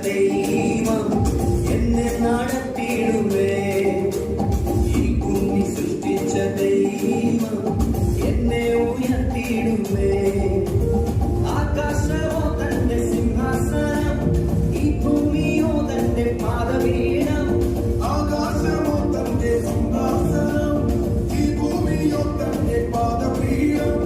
ദൈവം എന്നെ നടത്തിയിടുമേ. ഈ ഭൂമി സൃഷ്ടിച്ച ദൈവം എന്നെ ഉയർത്തിയിടുമേ. ആകാശമോ തന്റെ സിംഹാസനം, ഈ ഭൂമിയോ തന്റെ പാദപീഠം. ആകാശമോ തന്റെ സിംഹാസനം, ഈ ഭൂമിയോ തന്റെ പാദപീഠം.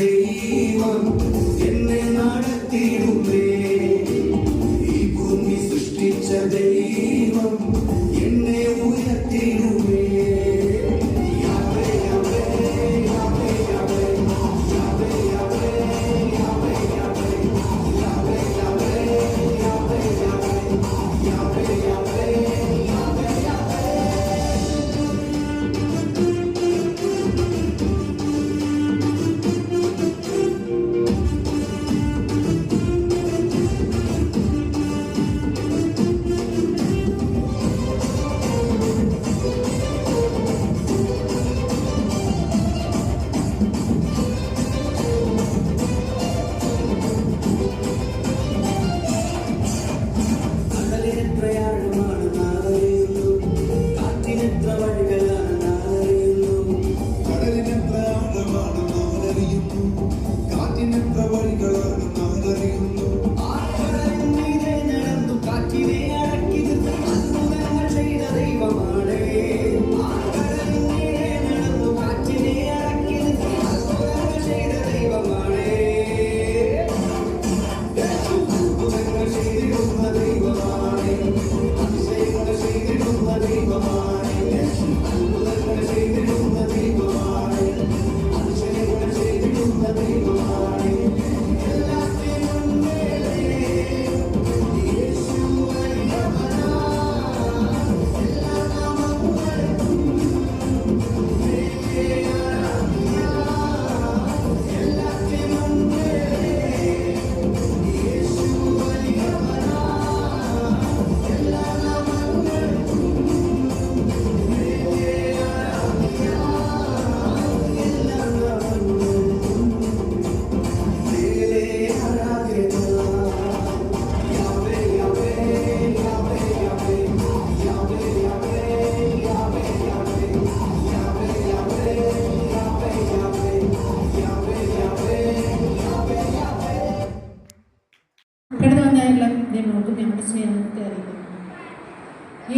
ദൈവം എന്നെ നടത്തിയിടുമേ. ഈ ഭൂമി സൃഷ്ടിച്ച ദൈവം എന്നെ ഉയർത്തിയിടുമേ.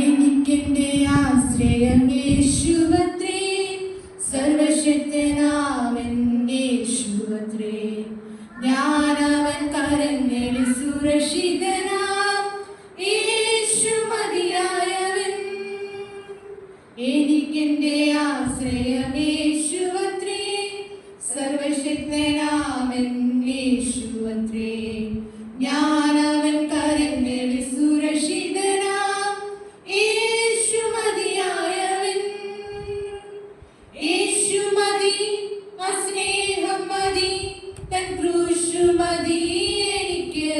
എനിക്കെന്റെ ആശ്രയം യേശുവത്രേ, സർവശക്തനാമൻ യേശുവത്രേ. ഞാനവൻ കരങ്ങളിൽ സുരക്ഷിതനാം, യേശു മതിയായവൻ. എനിക്കെന്റെ ആശ്രയം യേശുവത്രേ, സർവശക്തനാമൻ യേശുവത്രേ. ഞാനവൻ കരങ്ങളിൽ സുരക്ഷിതനാം, യേശു മതിയായവൻ. യേശു മതി, സ്നേഹം മതി, തൻ ക്രൂശു മതി എനിക്ക്.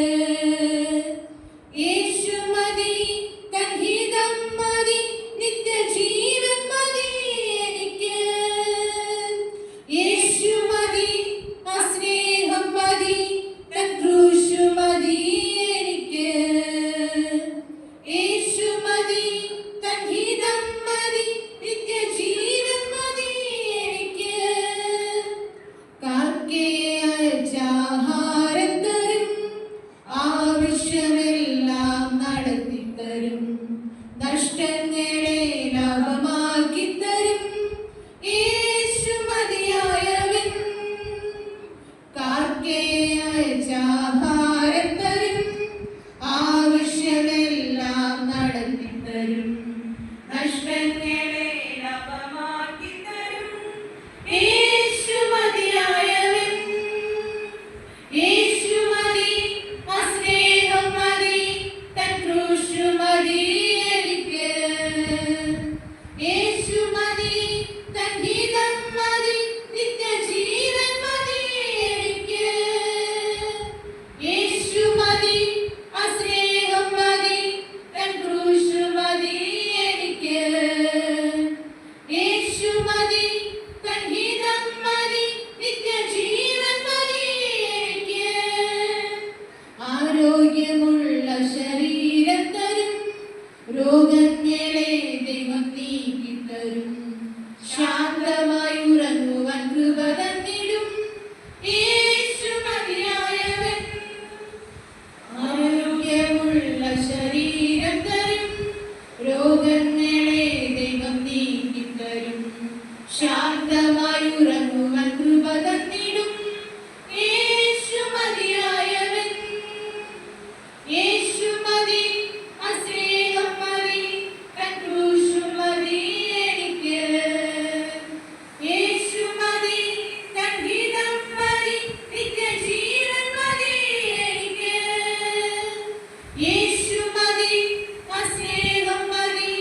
യേശു മതി, തൻ ഹിതം മതി, നിത്യജീവൻ മതി എനിക്ക്. യേശു മതി, സ്നേഹം മതി, തൻ ക്രൂശു മതി എനിക്ക്. യേശു മതി, തൻ ഹിതം മതി, നിത്യജീവൻ മതി എനിക്ക്. കാക്കേ അയച്ചാഹാരം തരും, ആവശ്യമെല്ലാം നടത്തിത്തരും, നഷ്ടങ്ങളെ ലാഭമാക്കി തരും, യേശു മതിയായവൻ. കാക്കേ അയച്ചാഹാരം തരും, ആവശ്യമെല്ലാം നടത്തിത്തരും, തരും, നഷ്ടങ്ങളെ ലാഭമാക്കി തരും. യേശു മതിയായവൻ, യേശു മതി, ആ സ്നേഹം മതി, തൻ ക്രൂശ് മതി എനിക്ക്. യേശു മതി, തൻ ഹിതം മതി, നിത്യജീവൻ മതി എനിക്ക്. യേശു മതി, ആ സ്നേഹം മതി, തൻ ക്രൂശ് മതി എനിക്ക്. യേശു മതി, തൻ ഹിതം മതി, നിത്യജീവൻ മതി എനിക്ക്. ആരോഗ്യമുള്ള ശരീരം തരും, രോഗങ്ങളെ ദൈവം നീക്കിത്തരും. ശാന്തമായി ഉറങ്ങുവാൻ കൃപ തന്നിടും, യേശു മതിയായവൻ. ആരോഗ്യമുള്ള ശരീരം തരും, രോഗങ്ങളെ ദൈവം നീക്കിത്തരും. ശാന്തമായി ഉറങ്ങുവാൻ കൃപ തന്നിടും, യേശു മതിയായവൻ. യേശു മതി, ആ സ്നേഹം മതി, തൻ ക്രൂശ് മതി എനിക്ക്. യേശു മതി, തൻ ഹിതം മതി, നിത്യജീവൻ മതി എനിക്ക്. യേശു മതി, ആ സ്നേഹം മതി,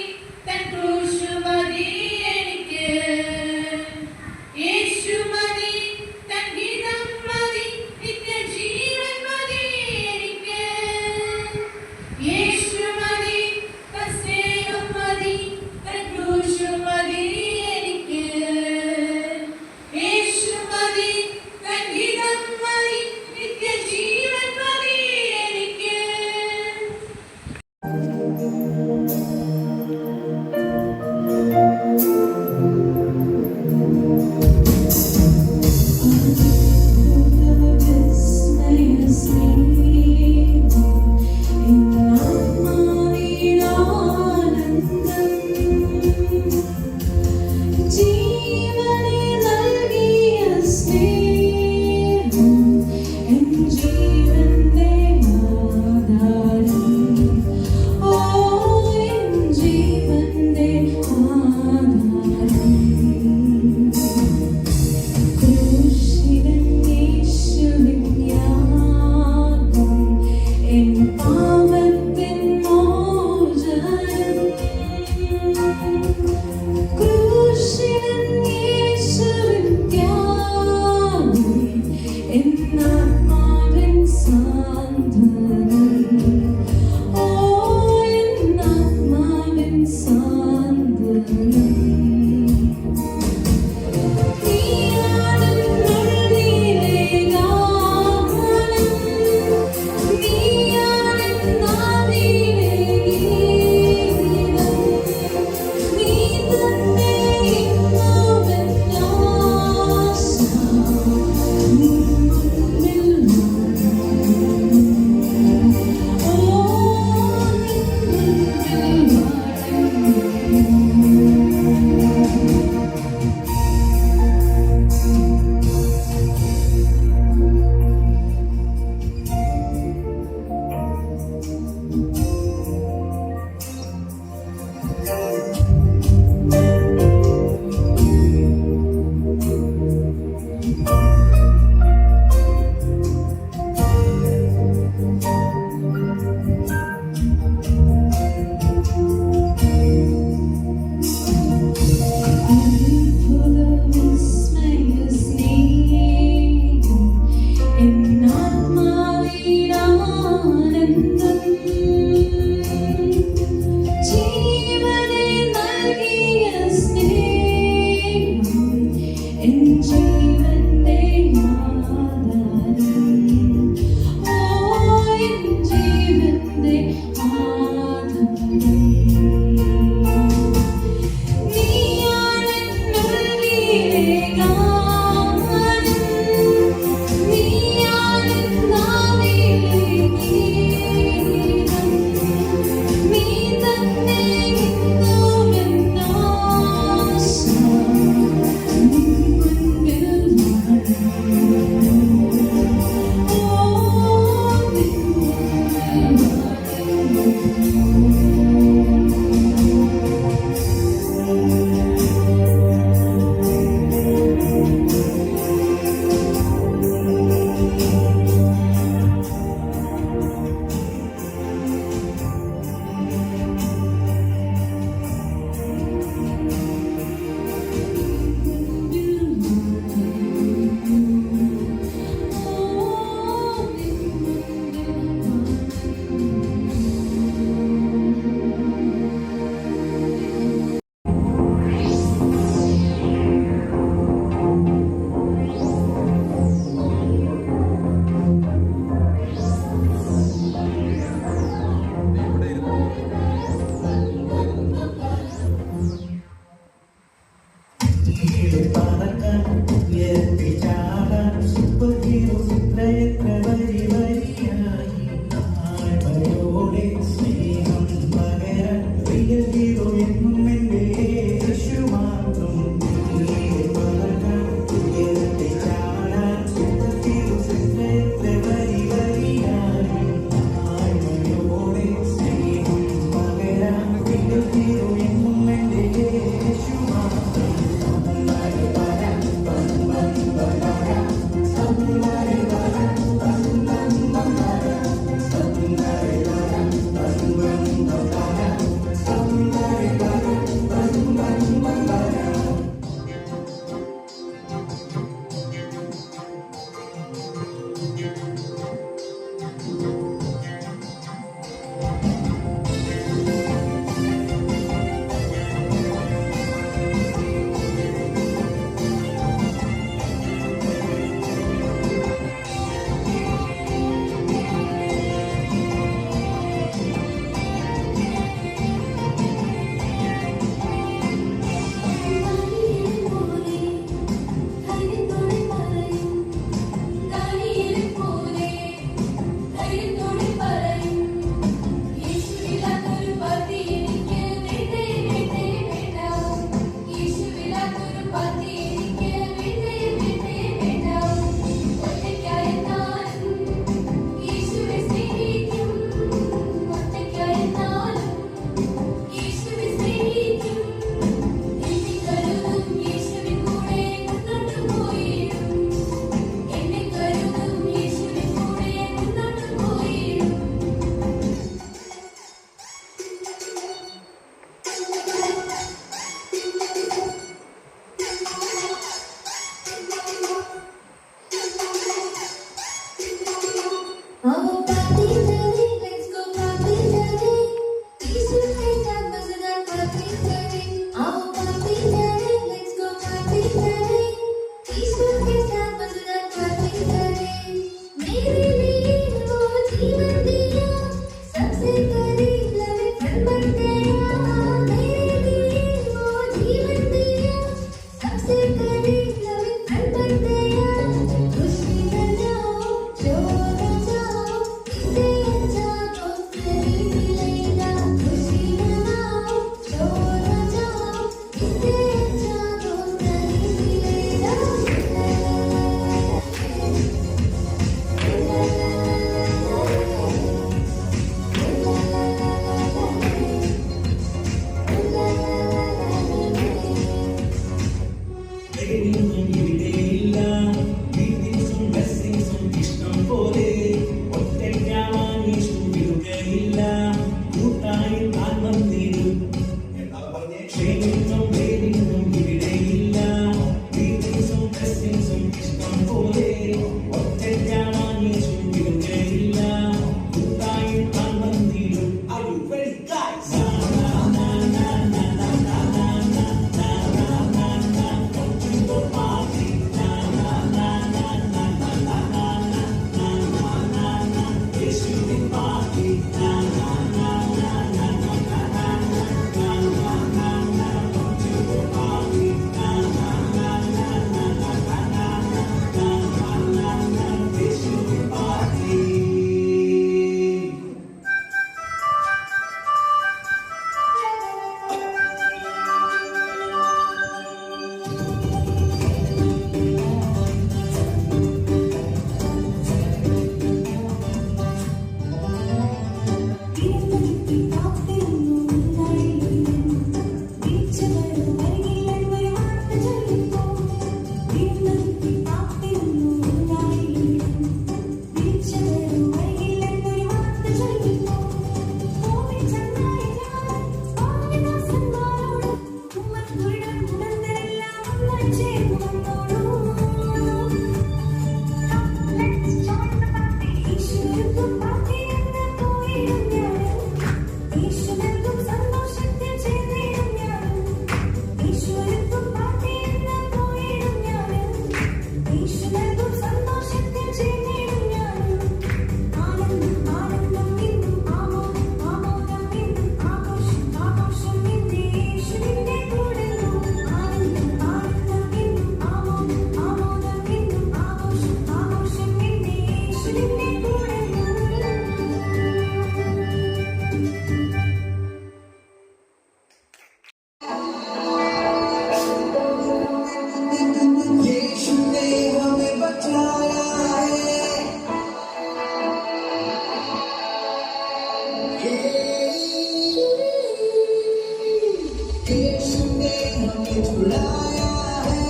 छुड़ाया है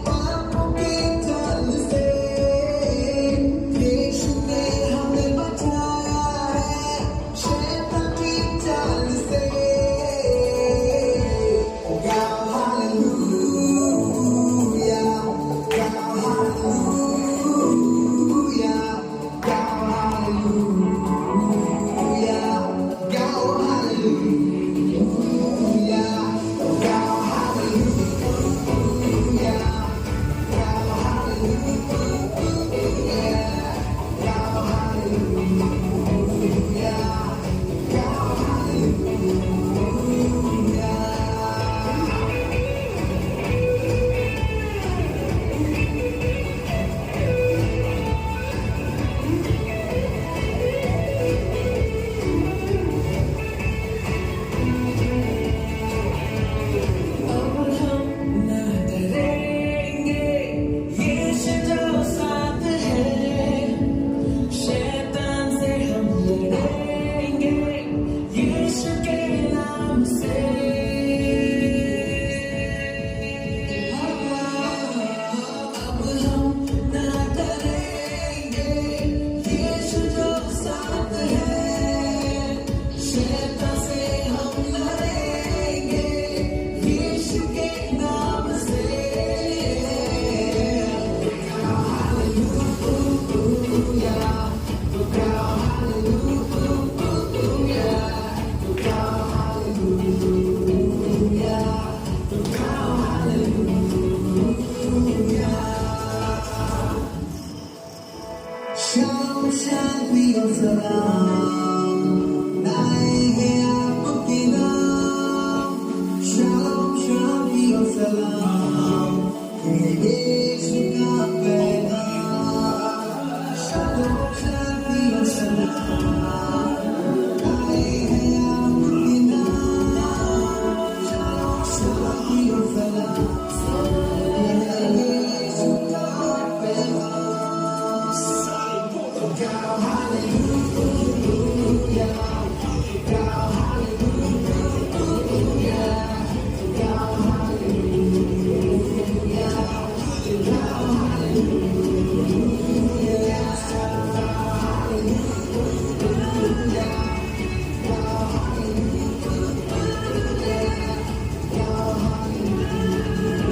पापों के जाल से, यीशु ने हमें बचाया है शैतान की चाल से। गाओ हालेलुया, गाओ हालेलुया, गाओ हालेलुया, गाओ हालेलुया, गाओ हालेलुया, गाओ हालेलुया, गाओ हालेलुया, गाओ हालेलुया। अब हम न डरेंगे, यीशु जो साथ है, शैतान से हम लड़ेंगे यीशु के नाम से। अब हम न डरेंगे, यीशु जो साथ है, शैतान से हम लड़ेंगे यीशु के नाम से। गाओ हालेलुया, गाओ हालेलुया, गाओ हालेलुया, गाओ हालेलुया। शाम शांति और सलाम लाए हैं आपके नाम, शाम शांति और सलाम है यीशु का पैगाम। शाम शांति और सलाम लाए हैं आपके नाम, शाम शांति और सलाम है यीशु का पैगाम। गाओ हालेलुया, गाओ हालेलुया, गाओ हालेलुया, गाओ हालेलुया, गाओ हालेलुया, गाओ हालेलुया।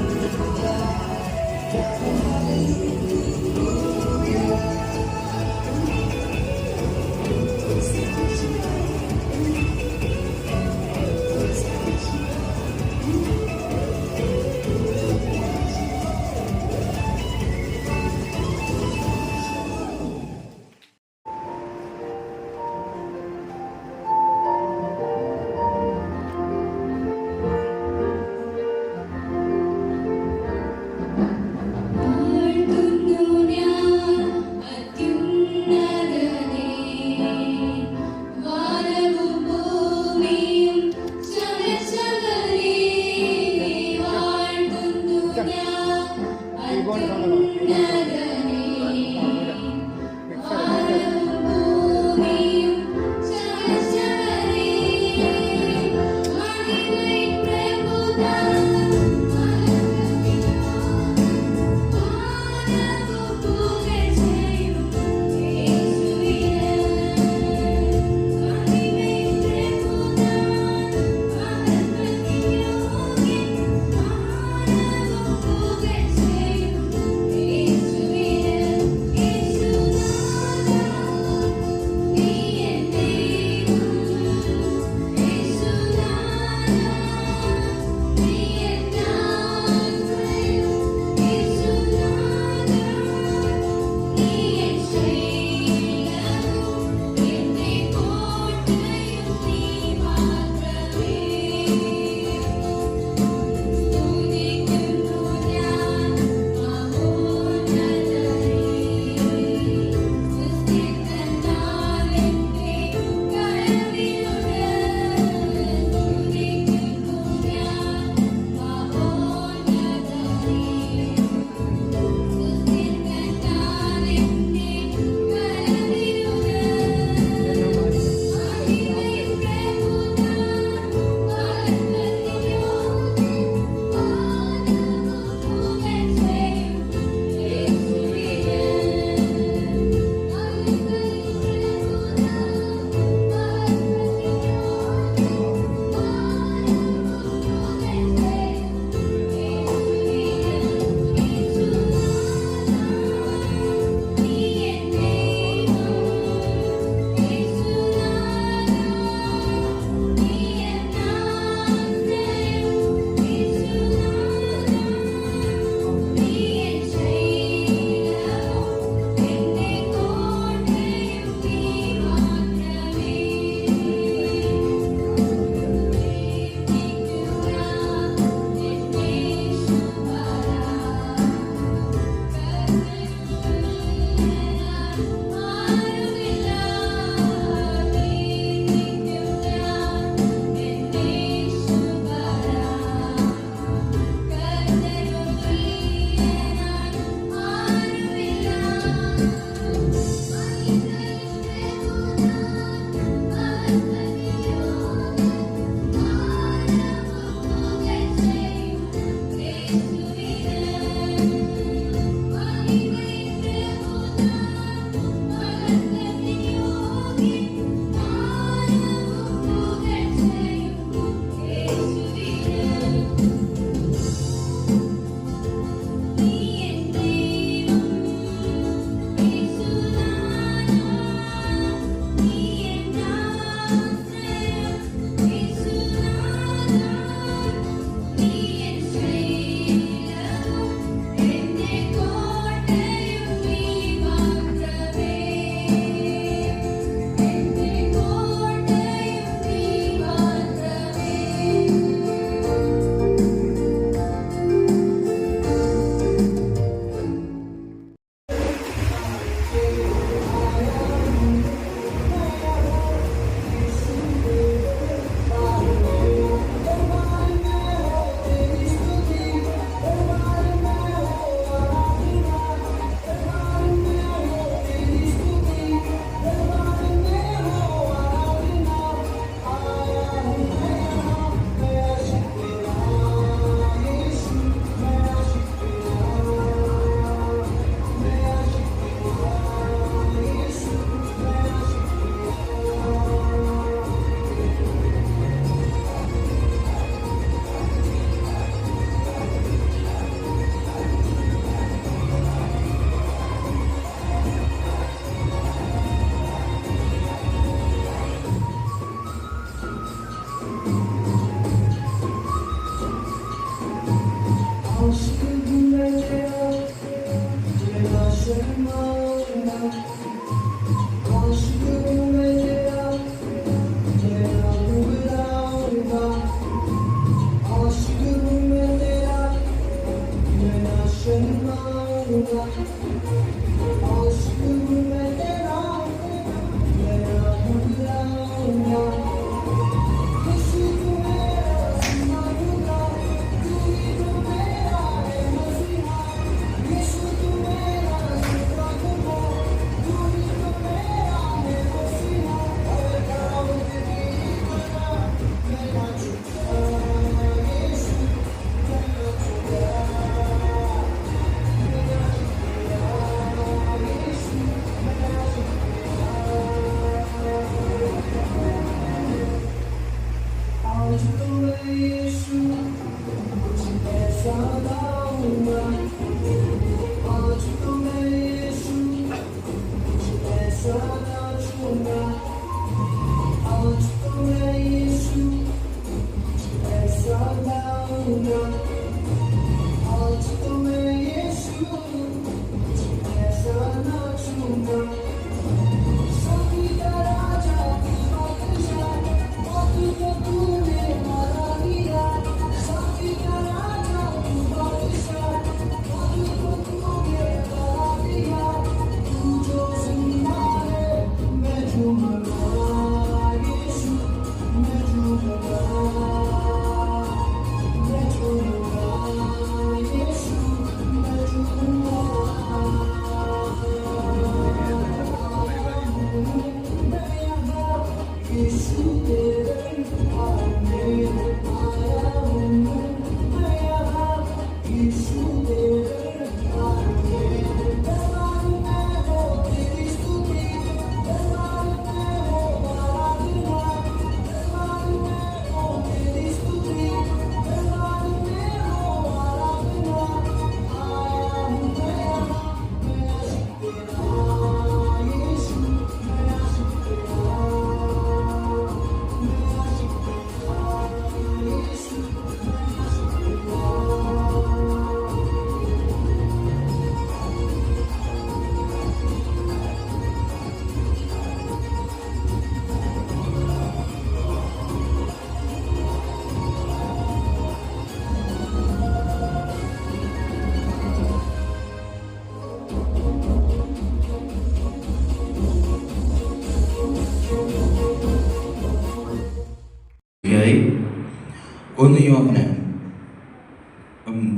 ഒന്ന് യോഹന്നാൻ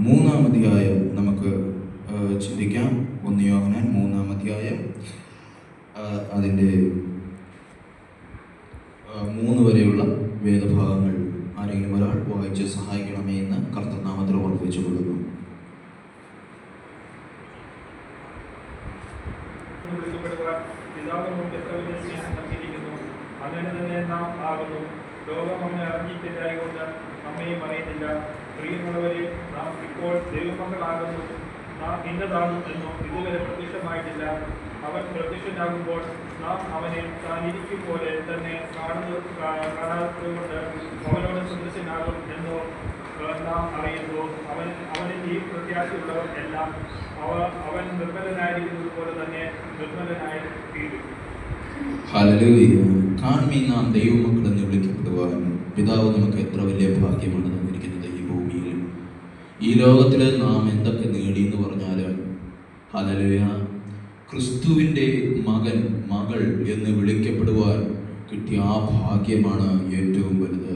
3-ാം അധ്യായം നമുക്ക് ചിന്തിക്കാം. 1 യോഹന്നാൻ 3-ാം അധ്യായം അതിൻ്റെ 3 വരെയുള്ള വേദഭാഗങ്ങൾ ആരെങ്കിലും ഒരാൾ വായിച്ച് സഹായിക്കണമേ എന്ന് കർത്തൃനാമത്തിൽ ഓർമ്മിച്ചു കൊള്ളുന്നു. അങ്ങനെ തന്നെ നാം ആകുന്നു. ലോകം നമ്മെ അറിഞ്ഞിട്ടില്ലായകൊണ്ട് നമ്മയും അറിയുന്നില്ല. പ്രിയമുള്ളവരെ, നാം ഇപ്പോൾ ദൈവമക്കളാകുന്നു. നാം ഇന്നതാണ് എന്നും ഇതുവരെ പ്രത്യക്ഷമായിട്ടില്ല. അവൻ പ്രത്യക്ഷനാകുമ്പോൾ നാം അവനെ താനിരിക്കും പോലെ തന്നെ കാണാത്തതുകൊണ്ട് അവനോട് സദൃശനാകും എന്നോ നാം അറിയുന്നു. അവനിൽ ഈ പ്രത്യാശയുള്ളവർ എല്ലാം അവൻ നിർമ്മലനായിരിക്കുന്നത് പോലെ തന്നെ നിർമ്മലനായി തീരും. ഹല്ലേലൂയ. കാൺമീൻ നാം ദൈവമക്കൾ എന്ന് വിളിക്കപ്പെടുവാൻ പിതാവ് നമുക്ക് എത്ര വലിയ ഭാഗ്യമാണ് തന്നിരിക്കുന്നത്. ഈ ഭൂമിയിൽ, ഈ ലോകത്തിൽ നാം എന്തൊക്കെ നേടി എന്ന് പറഞ്ഞാൽ ഹല്ലേലൂയ, ക്രിസ്തുവിൻ്റെ മകൻ മകൾ എന്ന് വിളിക്കപ്പെടുവാൻ കിട്ടിയ ആ ഭാഗ്യമാണ് ഏറ്റവും വലുത്.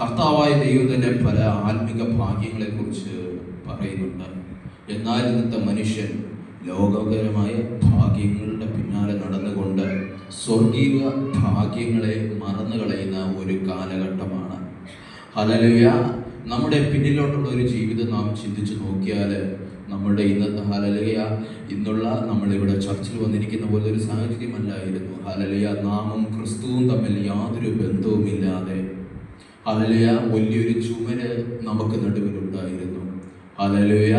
കർത്താവായ ദൈവം തന്നെ പല ആത്മിക ഭാഗ്യങ്ങളെക്കുറിച്ച് പറയുന്നുണ്ട്. എന്നാൽ ഇന്നത്തെ മനുഷ്യൻ ലോകകരമായ ഭാഗ്യങ്ങളുടെ പിന്നാലെ നടന്നുകൊണ്ട് സ്വർഗീയ ഭാഗ്യങ്ങളെ മറന്നു കളയുന്ന ഒരു കാലഘട്ടമാണ്. ഹല്ലേലൂയ. നമ്മുടെ പിന്നിലോട്ടുള്ള ഒരു ജീവിതം നാം ചിന്തിച്ചു നോക്കിയാൽ നമ്മുടെ ഇന്നത്തെ ഹല്ലേലൂയ, ഇന്നുള്ള നമ്മളിവിടെ ചർച്ചിൽ വന്നിരിക്കുന്ന പോലെ ഒരു സാഹചര്യമല്ലായിരുന്നു. ഹല്ലേലൂയ. നാമും ക്രിസ്തുവും തമ്മിൽ യാതൊരു ബന്ധവുമില്ലാതെ ഹല്ലേലൂയ വലിയൊരു ചുമര് നമുക്ക് നടുവിലുണ്ടായിരുന്നു. ഹല്ലേലൂയ.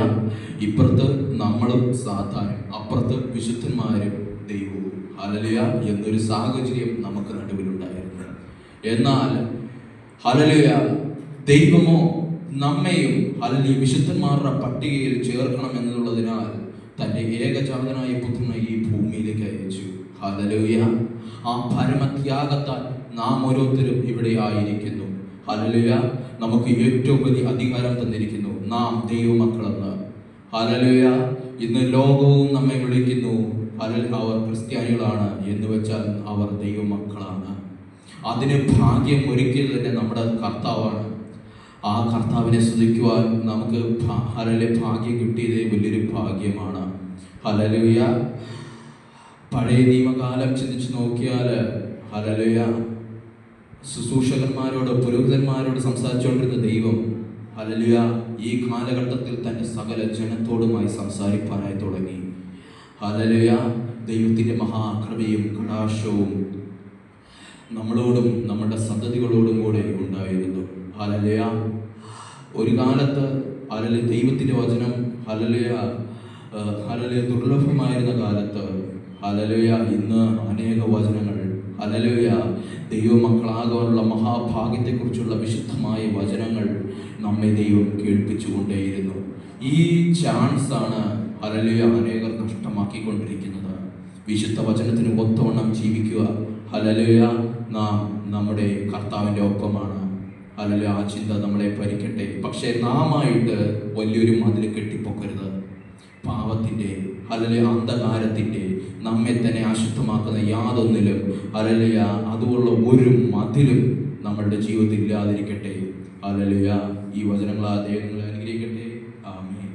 ഇപ്പുറത്ത് നമ്മളും സാത്താനും, അപ്പുറത്ത് വിശുദ്ധന്മാരും ദൈവവും. ഹല്ലേലൂയ എന്നൊരു സാഹചര്യം നമുക്ക് നടുവിലുണ്ടായിരുന്നു. എന്നാൽ ഹല്ലേലൂയ ദൈവമോ നമ്മെയും ഹല്ലേലൂയ വിശുദ്ധന്മാരുടെ പട്ടികയിൽ ചേർക്കണം എന്നുള്ളതിനാൽ തൻ്റെ ഏകജാതനായ പുത്രനെ ഈ ഭൂമിയിലേക്ക് അയച്ചു. ഹല്ലേലൂയ. ആ പരമത്യാഗത്താൽ നാം ഓരോരുത്തരും ഇവിടെ ആയിരിക്കുന്നു. ഹല്ലേലൂയ. നമുക്ക് ഏറ്റവും വലിയ അധികാരം തന്നിരിക്കുന്നു, നാം ദൈവമക്കളെന്ന്. ഹല്ലേലൂയ. ഇന്ന് ലോകവും നമ്മെ വിളിക്കുന്നു അവർ ക്രിസ്ത്യാനികളാണ് എന്ന് വെച്ചാൽ അവർ ദൈവമക്കളാണ്. അതിന് ഭാഗ്യം ഒരുക്കിയത് തന്നെ നമ്മുടെ കർത്താവാണ്. ആ കർത്താവിനെ സ്തുതിക്കുവാൻ നമുക്ക് ഭാഗ്യം കിട്ടിയതേ വലിയൊരു ഭാഗ്യമാണ്. ഹല്ലേലൂയ. പഴയ നിയമകാലം ചിന്തിച്ച് നോക്കിയാൽ ഹല്ലേലൂയ, ശുശ്രൂഷകന്മാരോട് പുരോഹിതന്മാരോട് സംസാരിച്ചുകൊണ്ടിരുന്ന ദൈവം ഹല്ലേലൂയ ഈ കാലഘട്ടത്തിൽ തൻ്റെ സകല ജനത്തോടുമായി സംസാരിപ്പാനായി തുടങ്ങി. ഹല്ലേലൂയ. ദൈവത്തിൻ്റെ മഹാകൃപയും കടാക്ഷവും നമ്മളോടും നമ്മുടെ സന്തതികളോടും കൂടെ ഉണ്ടായിരുന്നു. ഹല്ലേലൂയ. ഒരു കാലത്ത് ഹല്ലേലൂയ ദൈവത്തിൻ്റെ വചനം ഹല്ലേലൂയ ദുർലഭമായിരുന്ന കാലത്ത് ഹല്ലേലൂയ ഇന്ന് അനേക വചനങ്ങൾ ഹല്ലേലൂയ ദൈവമക്കളാകാനുള്ള മഹാഭാഗ്യത്തെക്കുറിച്ചുള്ള വിശുദ്ധമായ വചനങ്ങൾ നമ്മെ ദൈവം കേൾപ്പിച്ചുകൊണ്ടേയിരുന്നു. ഈ ചാൻസാണ് ഹല്ലേലൂയ അനേകർ നഷ്ടമാക്കിക്കൊണ്ടിരിക്കുന്നത്. വിശുദ്ധ വചനത്തിന് ഒത്തവണ്ണം ജീവിക്കുക. ഹല്ലേലൂയ. നാം നമ്മുടെ കർത്താവിൻ്റെ ഒപ്പമാണ്. ഹല്ലേലൂയ. ആ ചിന്ത നമ്മളെ ഭരിക്കട്ടെ. പക്ഷേ നാമായിട്ട് വലിയൊരു മതിൽ കെട്ടിപ്പൊക്കരുത്. പാപത്തിൻ്റെ ഹല്ലേലൂയ അന്ധകാരത്തിൻ്റെ നമ്മെ തന്നെ അശുദ്ധമാക്കുന്ന യാതൊന്നിലും ഹല്ലേലൂയ അതുള്ള ഒരു മതിലും നമ്മളുടെ ജീവിതത്തിൽ ഇല്ലാതിരിക്കട്ടെ. ഹല്ലേലൂയ. ഈ വചനങ്ങളാൽ ദൈവം നിങ്ങളെ അനുഗ്രഹിക്കട്ടെ. ആമേൻ.